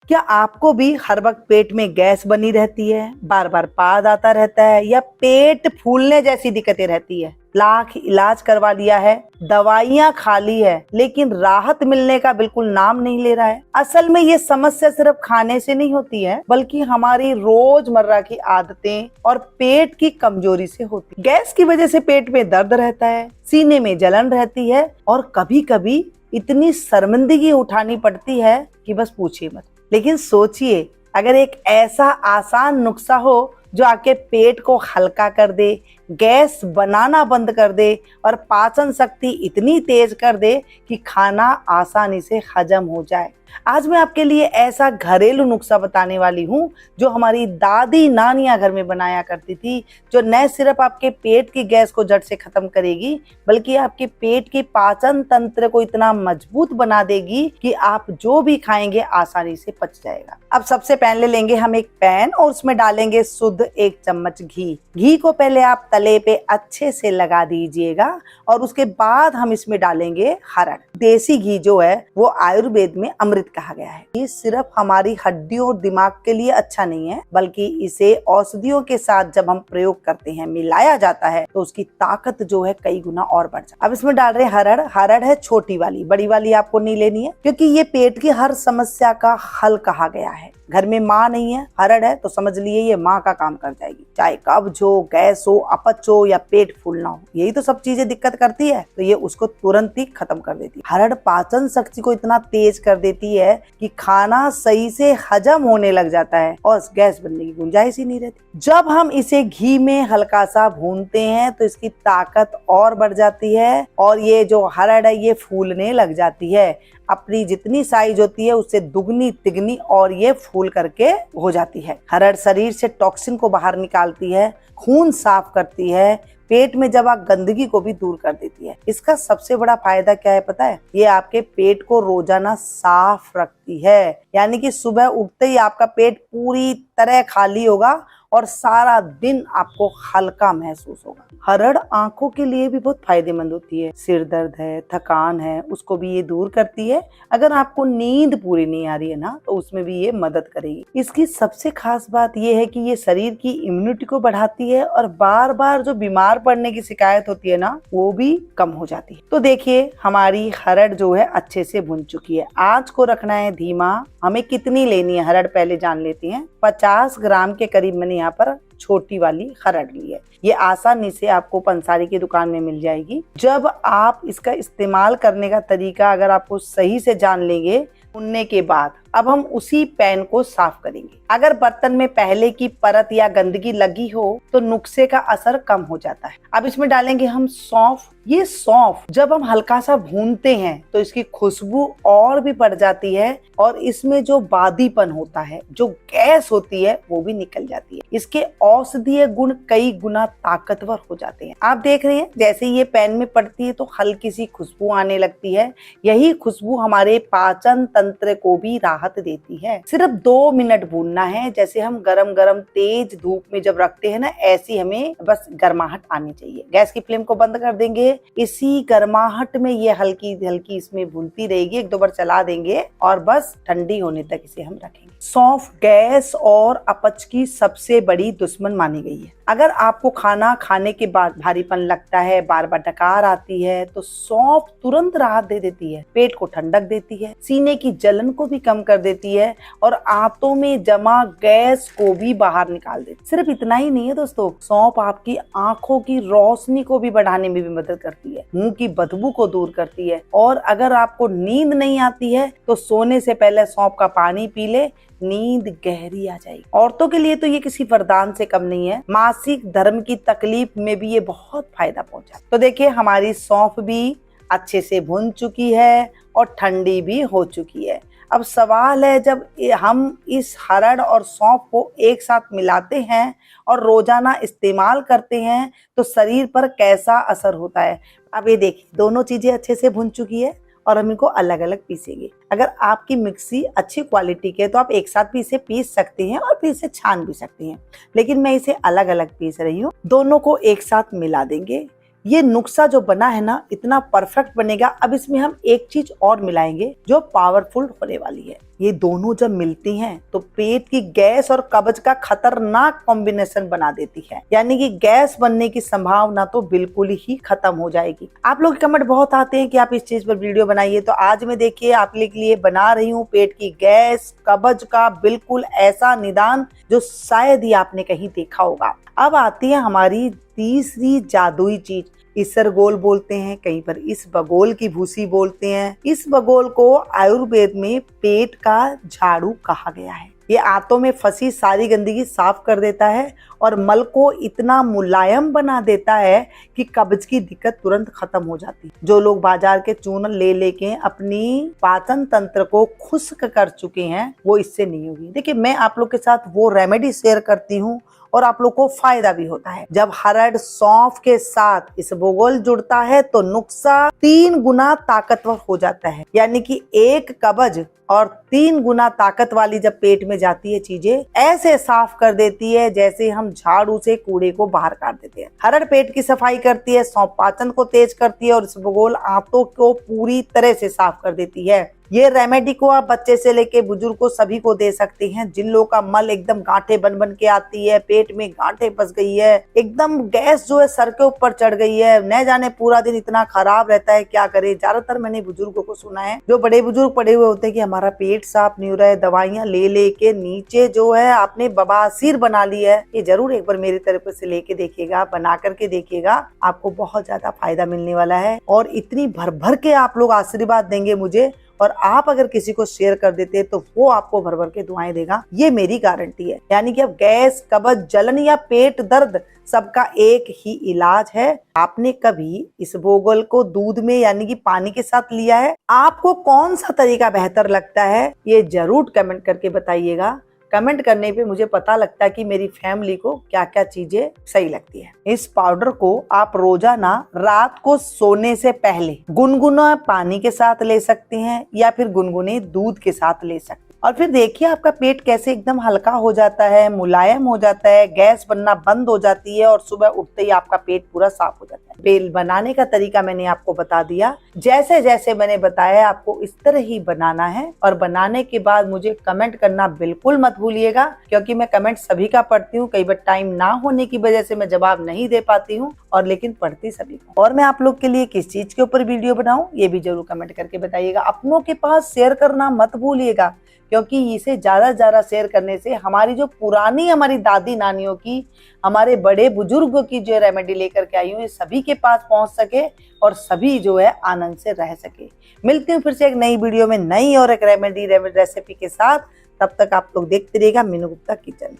क्या आपको भी हर वक्त पेट में गैस बनी रहती है, बार बार पाद आता रहता है, या पेट फूलने जैसी दिक्कतें रहती है? लाख इलाज करवा लिया है, दवाइयां खा ली है, लेकिन राहत मिलने का बिल्कुल नाम नहीं ले रहा है। असल में ये समस्या सिर्फ खाने से नहीं होती है, बल्कि हमारी रोजमर्रा की आदतें और पेट की कमजोरी से होती है। गैस की वजह से पेट में दर्द रहता है, सीने में जलन रहती है, और कभी कभी इतनी शर्मिंदगी उठानी पड़ती है कि बस पूछिए मत। लेकिन सोचिए, अगर एक ऐसा आसान नुस्खा हो जो आपके पेट को हल्का कर दे, गैस बनाना बंद कर दे और पाचन शक्ति इतनी तेज कर दे कि खाना आसानी से हजम हो जाए। आज मैं आपके लिए ऐसा घरेलू नुस्खा बताने वाली हूँ जो हमारी दादी नानियां घर में बनाया करती थी, जो न सिर्फ आपके पेट की गैस को जड़ से खत्म करेगी, बल्कि आपके पेट की पाचन तंत्र को इतना मजबूत बना देगी कि आप जो भी खाएंगे आसानी से पच जाएगा। अब सबसे पहले लेंगे हम एक पैन और उसमें डालेंगे शुद्ध 1 चम्मच घी। घी को पहले आप तले पे अच्छे से लगा दीजिएगा और उसके बाद हम इसमें डालेंगे हरड़। देसी घी जो है वो आयुर्वेद में अमृत कहा गया है। ये सिर्फ हमारी हड्डियों और दिमाग के लिए अच्छा नहीं है, बल्कि इसे औषधियों के साथ जब हम प्रयोग करते हैं, मिलाया जाता है, तो उसकी ताकत जो है कई गुना और बढ़ जाती है। अब इसमें डाल रहे हैं हरड़। हरड़ है छोटी वाली, बड़ी वाली आपको नहीं लेनी है, क्योंकि ये पेट की हर समस्या का हल कहा गया है। घर में माँ नहीं है, हरड़ है, तो समझ लिए ये माँ का काम कर जाएगी। चाहे कब्ज हो, गैस हो, अपच हो या पेट फूलना हो, यही तो सब चीजें दिक्कत करती है, तो ये उसको तुरंत ही खत्म कर देती है। हरड़ पाचन शक्ति को इतना तेज कर देती है कि खाना सही से हजम होने लग जाता है और गैस बनने की गुंजाइश ही नहीं रहती। जब हम इसे घी में हल्का सा भूनते हैं तो इसकी ताकत और बढ़ जाती है और ये जो हरड़ है ये फूलने लग जाती है। अपनी जितनी साइज होती है उससे दुगनी तिगनी और ये फूल करके हो जाती है। हरड़ शरीर से टॉक्सिन को बाहर निकालती है, खून साफ करती है, पेट में जमा गंदगी को भी दूर कर देती है। इसका सबसे बड़ा फायदा क्या है पता है? ये आपके पेट को रोजाना साफ रखती है, यानी कि सुबह उठते ही आपका पेट पूरी तरह खाली होगा और सारा दिन आपको हल्का महसूस होगा। हरड़ आंखों के लिए भी बहुत फायदेमंद होती है। सिर दर्द है, थकान है, उसको भी ये दूर करती है। अगर आपको नींद पूरी नहीं आ रही है ना, तो उसमें भी ये मदद करेगी। इसकी सबसे खास बात ये है कि ये शरीर की इम्यूनिटी को बढ़ाती है और बार बार जो बीमार पड़ने की शिकायत होती है ना, वो भी कम हो जाती है। तो देखिए, हमारी हरड़ जो है अच्छे से भुन चुकी है। आंच को रखना है धीमा। हमें कितनी लेनी है हरड़ पहले जान लेते हैं। 50 ग्राम के करीब मैंने यहाँ पर छोटी वाली हरड़ ली है। ये आसानी से आपको पंसारी की दुकान में मिल जाएगी। जब आप इसका इस्तेमाल करने का तरीका अगर आपको सही से जान लेंगे, भुनने के बाद अब हम उसी पैन को साफ करेंगे। अगर बर्तन में पहले की परत या गंदगी लगी हो तो नुस्खे का असर कम हो जाता है। अब इसमें डालेंगे हम सौंफ। ये सौंफ जब हम हल्का सा भूनते हैं तो इसकी खुशबू और भी बढ़ जाती है और इसमें जो बादीपन होता है, जो गैस होती है, वो भी निकल जाती है। इसके औषधीय गुण कई गुना ताकतवर हो जाते हैं। आप देख रहे हैं, जैसे ये पैन में पड़ती है तो हल्की सी खुशबू आने लगती है। यही खुशबू हमारे पाचन तंत्र को भी राहत देती है। सिर्फ 2 मिनट भूनना है। जैसे हम गरम गरम तेज धूप में जब रखते हैं ना, ऐसी हमें बस गर्माहट आनी चाहिए। गैस की फ्लेम को बंद कर देंगे। इसी गर्माहट में ये हल्की हल्की इसमें भूनती रहेगी। 1-2 बार चला देंगे और बस ठंडी होने तक इसे हम रखेंगे। सौंफ गैस और अपच की सबसे बड़ी दुश्मन मानी गई है। अगर आपको खाना खाने के बाद भारीपन लगता है, बार बार डकार आती है, तो सौंफ तुरंत राहत दे देती है। पेट को ठंडक देती है, सीने की जलन को भी कम कर देती है और आंतों में जमा गैस को भी बाहर निकाल देती है। सिर्फ इतना ही नहीं है दोस्तों, सौंफ आपकी आंखों की रोशनी को भी बढ़ाने में भी मदद करती है, मुंह की बदबू को दूर करती है। और अगर आपको नींद नहीं आती है तो सोने से पहले सौंफ का पानी पी ले, नींद गहरी आ जाएगी। औरतों के लिए तो ये किसी वरदान से कम नहीं है। मासिक धर्म की तकलीफ में भी ये बहुत फायदा पहुंचा। तो देखिए, हमारी सौंफ भी अच्छे से भुन चुकी है और ठंडी भी हो चुकी है। अब सवाल है, जब हम इस हरड़ और सौंफ को एक साथ मिलाते हैं और रोजाना इस्तेमाल करते हैं तो शरीर पर कैसा असर होता है। अब ये देखिए, दोनों चीजें अच्छे से भुन चुकी है और हम इनको अलग अलग पीसेंगे। अगर आपकी मिक्सी अच्छी क्वालिटी की है तो आप एक साथ भी इसे पीस सकते हैं और फिर इसे छान भी सकते हैं, लेकिन मैं इसे अलग अलग पीस रही हूँ। दोनों को एक साथ मिला देंगे। ये नुस्खा जो बना है ना, इतना परफेक्ट बनेगा। अब इसमें हम एक चीज और मिलाएंगे जो पावरफुल होने वाली है। ये दोनों जब मिलती हैं तो पेट की गैस और कब्ज का खतरनाक कॉम्बिनेशन बना देती है, यानी कि गैस बनने की संभावना तो बिल्कुल ही खत्म हो जाएगी। आप लोग कमेंट बहुत आते हैं कि आप इस चीज पर वीडियो बनाइए, तो आज मैं देखिए आप लोग के लिए बना रही हूँ पेट की गैस कब्ज का बिल्कुल ऐसा निदान जो शायद ही आपने कहीं देखा होगा। अब आती है हमारी तीसरी जादुई चीज। इसरगोल बोलते हैं, कहीं पर इसबगोल की भूसी बोलते हैं। इसबगोल को आयुर्वेद में पेट का झाड़ू कहा गया है। ये आंतों में फंसी सारी गंदगी साफ कर देता है और मल को इतना मुलायम बना देता है कि कब्ज की दिक्कत तुरंत खत्म हो जाती है। जो लोग बाजार के चूर्ण ले लेके अपनी पाचन तंत्र को खुश्क कर चुके हैं वो इससे नहीं होगी। देखिए मैं आप लोग के साथ वो रेमेडी शेयर करती हूँ और आप लोग को फायदा भी होता है। जब हरड़ सौंफ के साथ इसबगोल जुड़ता है तो नुस्खा 3 गुना ताकतवर हो जाता है, यानी कि एक कब्ज और 3 गुना ताकत वाली जब पेट में जाती है चीजें ऐसे साफ कर देती है जैसे हम झाड़ू से कूड़े को बाहर काट देते हैं। हरड़ पेट की सफाई करती है, सौंफ पाचन को तेज करती है और इसबगोल आंतों को पूरी तरह से साफ कर देती है। ये रेमेडी को आप बच्चे से लेके बुजुर्ग को सभी को दे सकते हैं। जिन लोगों का मल एकदम गांठें बन बन के आती है, पेट में गांठें फंस गई है, एकदम गैस जो है सर के ऊपर चढ़ गई है, न जाने पूरा दिन इतना खराब रहता है, क्या करे। ज्यादातर मैंने बुजुर्गों को सुना है, जो बड़े बुजुर्ग पड़े हुए होते हैं कि हमारा पेट साफ नहीं हो रहा है, दवाइयां ले लेके नीचे जो है आपने बवासीर बना ली है। ये जरूर एक बार मेरी तरफ से लेके देखिएगा, बना करके देखिएगा, आपको बहुत ज्यादा फायदा मिलने वाला है और इतनी भर भर के आप लोग आशीर्वाद देंगे मुझे। और आप अगर किसी को शेयर कर देते हैं तो वो आपको भर भर के दुआएं देगा, ये मेरी गारंटी है। यानी कि अब गैस, कब्ज, जलन या पेट दर्द सबका एक ही इलाज है। आपने कभी इसबगोल को दूध में यानी कि पानी के साथ लिया है? आपको कौन सा तरीका बेहतर लगता है ये जरूर कमेंट करके बताइएगा। कमेंट करने पे मुझे पता लगता है कि मेरी फैमिली को क्या क्या चीजें सही लगती है। इस पाउडर को आप रोजाना रात को सोने से पहले गुनगुना पानी के साथ ले सकते हैं या फिर गुनगुने दूध के साथ ले सकते हैं। और फिर देखिए आपका पेट कैसे एकदम हल्का हो जाता है, मुलायम हो जाता है, गैस बनना बंद हो जाती है और सुबह उठते ही आपका पेट पूरा साफ हो जाता है। बेल बनाने का तरीका मैंने आपको बता दिया, जैसे जैसे मैंने बताया आपको इस तरह ही बनाना है। और बनाने के बाद मुझे कमेंट करना बिल्कुल मत भूलिएगा, क्योंकि मैं कमेंट सभी का पढ़ती हूँ। कई बार टाइम ना होने की वजह से मैं जवाब नहीं दे पाती हूँ, और लेकिन पढ़ती सभी को। और मैं आप लोग के लिए किस चीज के ऊपर वीडियो बनाऊं ये भी जरूर कमेंट करके बताइएगा। अपनों के पास शेयर करना मत भूलिएगा, क्योंकि इसे ज्यादा से ज्यादा शेयर करने से हमारी जो पुरानी हमारी दादी नानियों की, हमारे बड़े बुजुर्गों की जो रेमेडी लेकर के आई हूँ, ये सभी के पास पहुंच सके और सभी जो है आनंद से रह सके। मिलती हूँ फिर से एक नई वीडियो में, नई और एक रेमेडी रेसिपी के साथ। तब तक आप लोग देखते रहिएगा मीनू गुप्ता किचन।